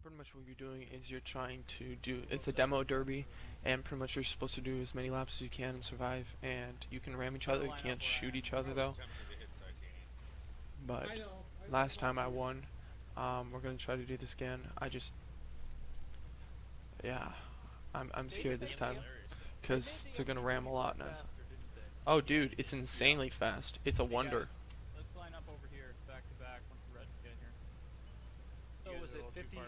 pretty much what you're doing is you're trying to do, it's a demo derby, and pretty much you're supposed to do as many laps as you can and survive, and you can ram each other, you can't shoot each other though. But last time I won. We're gonna try to do this again. Yeah, I'm scared this time, cause they're gonna ram a lot now. Oh dude, it's insanely fast. It's a wonder. Let's line up over here, back to back, once the Reds get here. So is it 50-2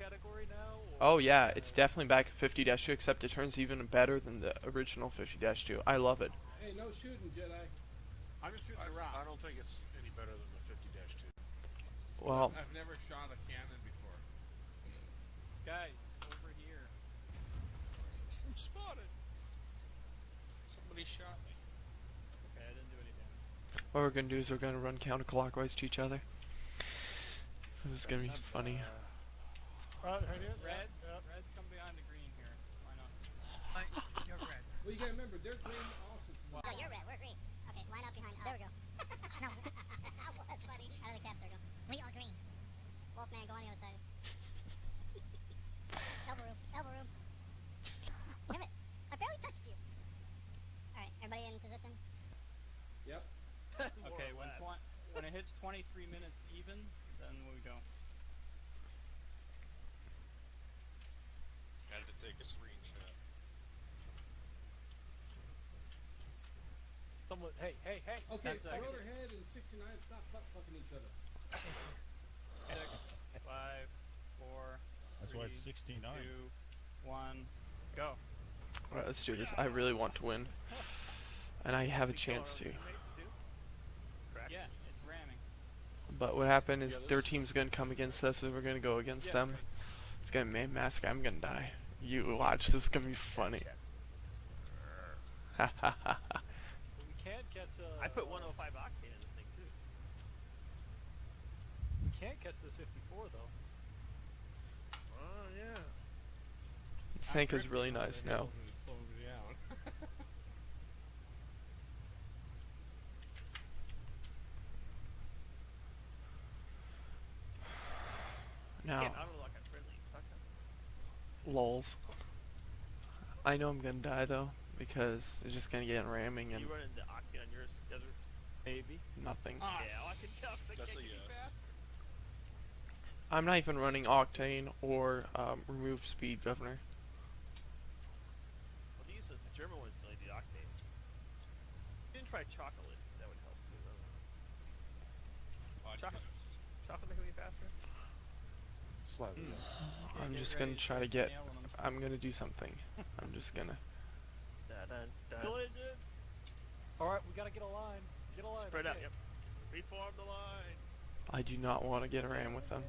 category now? Oh yeah, it's definitely back at 50-2, except it turns even better than the original 50-2. I love it. Hey, no shooting, Jedi. I'm just shooting a rock. I don't think it's any better than the 50-2. Well, I've never shot a cannon before. Guys, over here. I'm spotted. Somebody shot me. Okay, I didn't do any damage. what we're gonna do is we're gonna run counterclockwise to each other. So this is gonna be funny. Reds come behind the green here. Why not? You're red. Well, you gotta remember, they're green also. No, you're red, we're green. Okay, line up behind us. There we go. No. That was funny. Out of the cap circle. We are green. Wolfman, go on the other side. Elbow room, elbow room. Damn it. I barely touched you. Alright, everybody in position? Yep. Okay, when it hits 23 minutes even, then we go. Had to take a screenshot. Someone, hey. Okay, 10 seconds. Rotorhead and 69, stop fucking each other. 6, 5, 4, That's 3, why it's 69. 2, 1, go. Alright, let's do this. I really want to win, and I have a chance to. Yeah, it's ramming. But what happened is their team's gonna come against us, and we're gonna go against them. It's gonna be a massacre. I'm gonna die. You watch. This is gonna be funny. Ha ha ha ha. We can't catch I put 105 octane in this thing too. We can't catch this 54 though. Oh yeah. This tank is really nice now. Now, Can't auto-lock on friendly, suck them. lols. I know I'm gonna die though, because it's just gonna get ramming and You run into octane on yours together? Maybe. nothing. Yeah, I can tell 'cause I That's can't a get you yes. fast. I'm not even running Octane or remove speed governor. Well, these the German ones can only do octane. You didn't try chocolate. That would help too. Chocolate make me faster. Slightly. I'm just gonna try to get. I'm gonna do something. I'm just gonna. Collision. Alright, we gotta get a line. Get a line. Spread out. okay. Yep. Reform the line. I do not want to get a ram with them.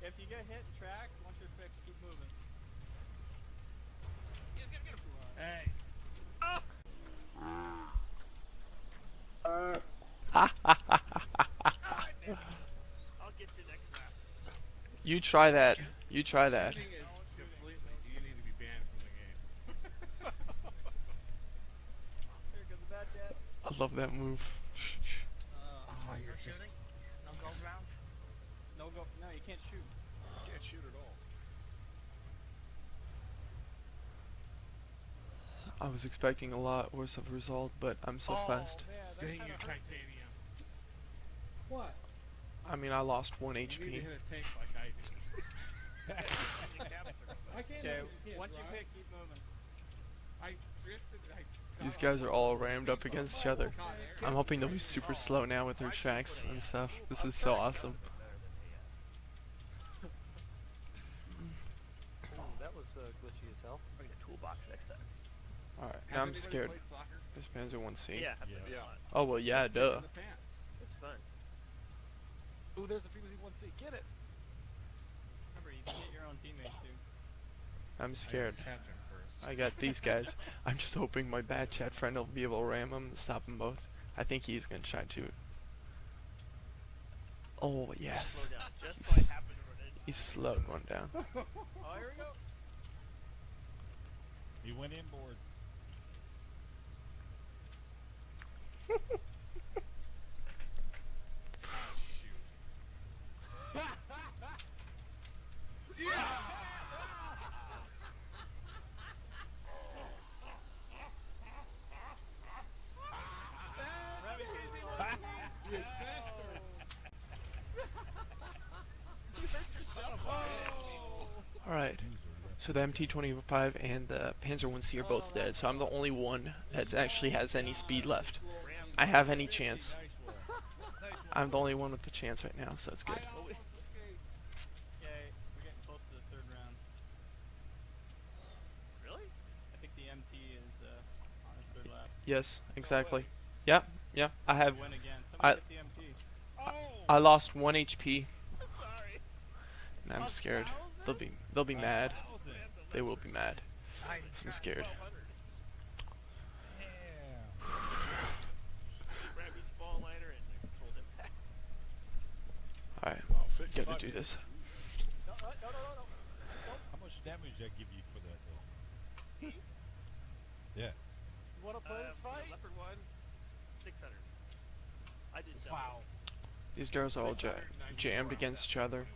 If you get hit in track, once you're fixed, keep moving. Hey. I'll get you next lap. You try that. You try that. Shooting is completely, you need to be banned from the game. Here goes the bad jet. I love that move. Oh, you're just... Shooting? No gold round? No go. No, you can't shoot. Can't shoot at all. I was expecting a lot worse of a result, but I'm so fast. Man, that Dang kinda you, hurt. titanium. What? I mean, I lost 1 You need to HP. hit a tank like I do. I can't. Okay, You can't once you drive. pick, keep moving. I drifted. I These got guys off are my all boat. rammed up against each other. Caught air. I'm hoping they'll be super slow now with their tracks and stuff. This is so awesome. That was glitchy as hell. Bring a toolbox next time. Alright, Has now I'm anybody scared. played soccer? This Panzer 1C. Yeah, Yeah. Oh well, yeah, Let's kick duh. in the pants. it's fun. Ooh, there's the frequency 1C. Get it. Remember, you can get your own teammates too. I'm scared. I catch him first. I got these guys. I'm just hoping my bad chat friend will be able to ram them and stop them both. I think he's gonna try to. Oh yes. Slow down. Just so I happen to run into He slowed one down. Oh, here we go. He went inboard. Oh, shoot. So the MT25 and the Panzer 1C are both dead, so I'm the only one that actually has any speed left. I have any chance. Nice one. Nice one. I'm the only one with the chance right now, so it's good. I almost escaped. Yay, we're getting close to the third round. Really? I think the MT is on his third lap. Yes, exactly. Yeah, I have. Win again. I- Somebody hit the MT. Oh! I lost 1 HP, Sorry. and I'm scared. They'll be mad. 1,000. They will be mad. I'm scared. 1200. Damn. Gravity spawn liner and controlled impact. Alright, Wow, gotta 55 do this. No. How much damage did I give you for that though? Yeah. You wanna play this fight? Leopard 1, 600. I did double. Wow. These girls are all jammed against each other.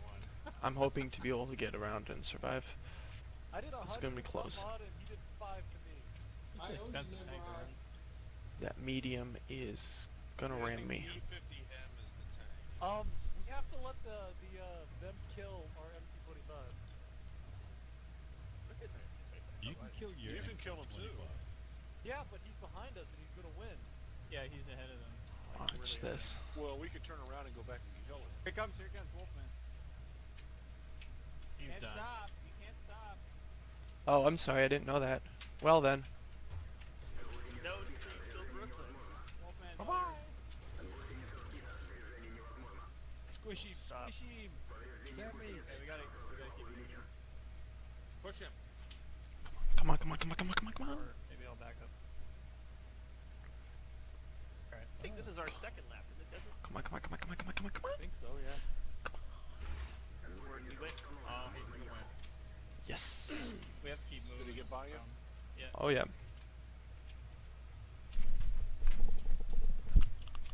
I'm hoping to be able to get around and survive. I did 100 It's gonna be and close. some odd and he did 5 to me. I owe you Expensive never tank are. run. That medium is gonna ram me. E50M is the tank. We have to let them kill our MT25. You can kill your. You can kill him too. Yeah, but he's behind us and he's gonna win. Yeah, he's ahead of them. Watch this. Well, we could turn around and go back and kill him. Here comes Wolfman. He's Can't done. stop. You can't stop. Oh, I'm sorry, I didn't know that. Well then. No stream till Brooklyn. Wolfman. Bye-bye. Squishy, Stop. squishy. Damn me. Hey, we gotta keep moving. Push him. Come on. Or maybe I'll back up. Alright. I think this is our second lap in the desert. Come on. I think so, yeah. Where we went. Oh, he's gonna win. Yes. We have to keep moving. Did he get by you? Yeah. Oh yeah.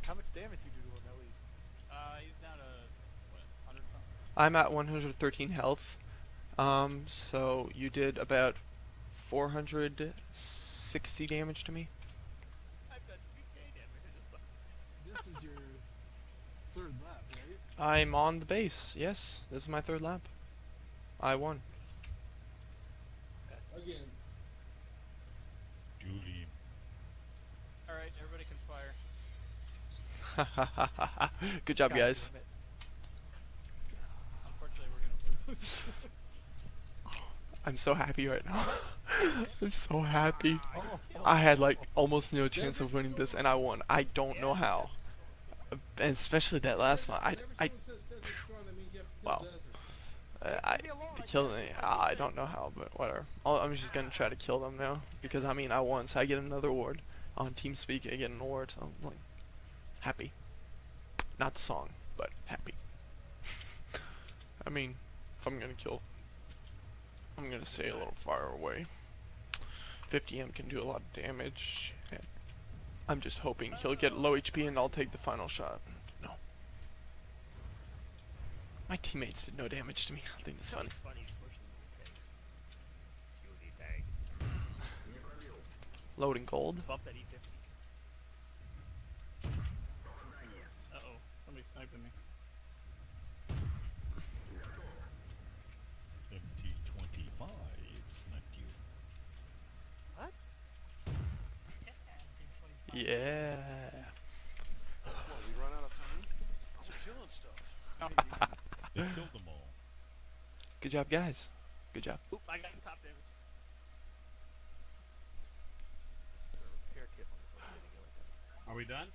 How much damage you do to him at least? He's down to, what, 100 something? I'm at 113 health. So you did about 460 damage to me. I've done 3k damage. This is your third lap, right? I'm on the base. Yes, this is my third lap. I won. Again. Julie. Alright, everybody can fire. Good job, God guys. damn it. Unfortunately, we're gonna lose. I'm so happy right now. I'm so happy. I had like almost no chance of winning this, and I won. I don't know how. And especially that last one. Whenever someone says Desert Storm, that means you have to kill Wow. Desert. They killed me. I don't know how, but whatever. I'm just gonna try to kill them now because I mean I won, so I get another award on TeamSpeak. I get an award, so I'm like happy. Not the song, but happy. I mean, if I'm gonna kill, I'm gonna stay a little far away. 50M can do a lot of damage. And I'm just hoping he'll get low HP and I'll take the final shot. No. My teammates did no damage to me. I think that's It's funny. always funny smushing the tanks. Julie tag. Loading gold. Bump that E50. Uh-oh. Somebody sniped at me. MT25 sniped you. Yeah. Well, we run out of time. They're killing stuff. They killed them all. Good job, guys. Good job. Oop, I got top damage. Repair kit on this one. Are we done?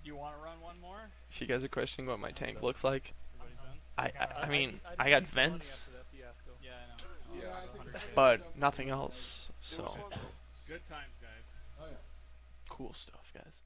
Do you want to run one more? If you guys are questioning what my tank looks like, Everybody's done? I mean, I didn't got make money vents, after that fiasco. Yeah, I know. Yeah, I think 100K. but nothing else. It was So fun though. Good times, guys. cool stuff, guys.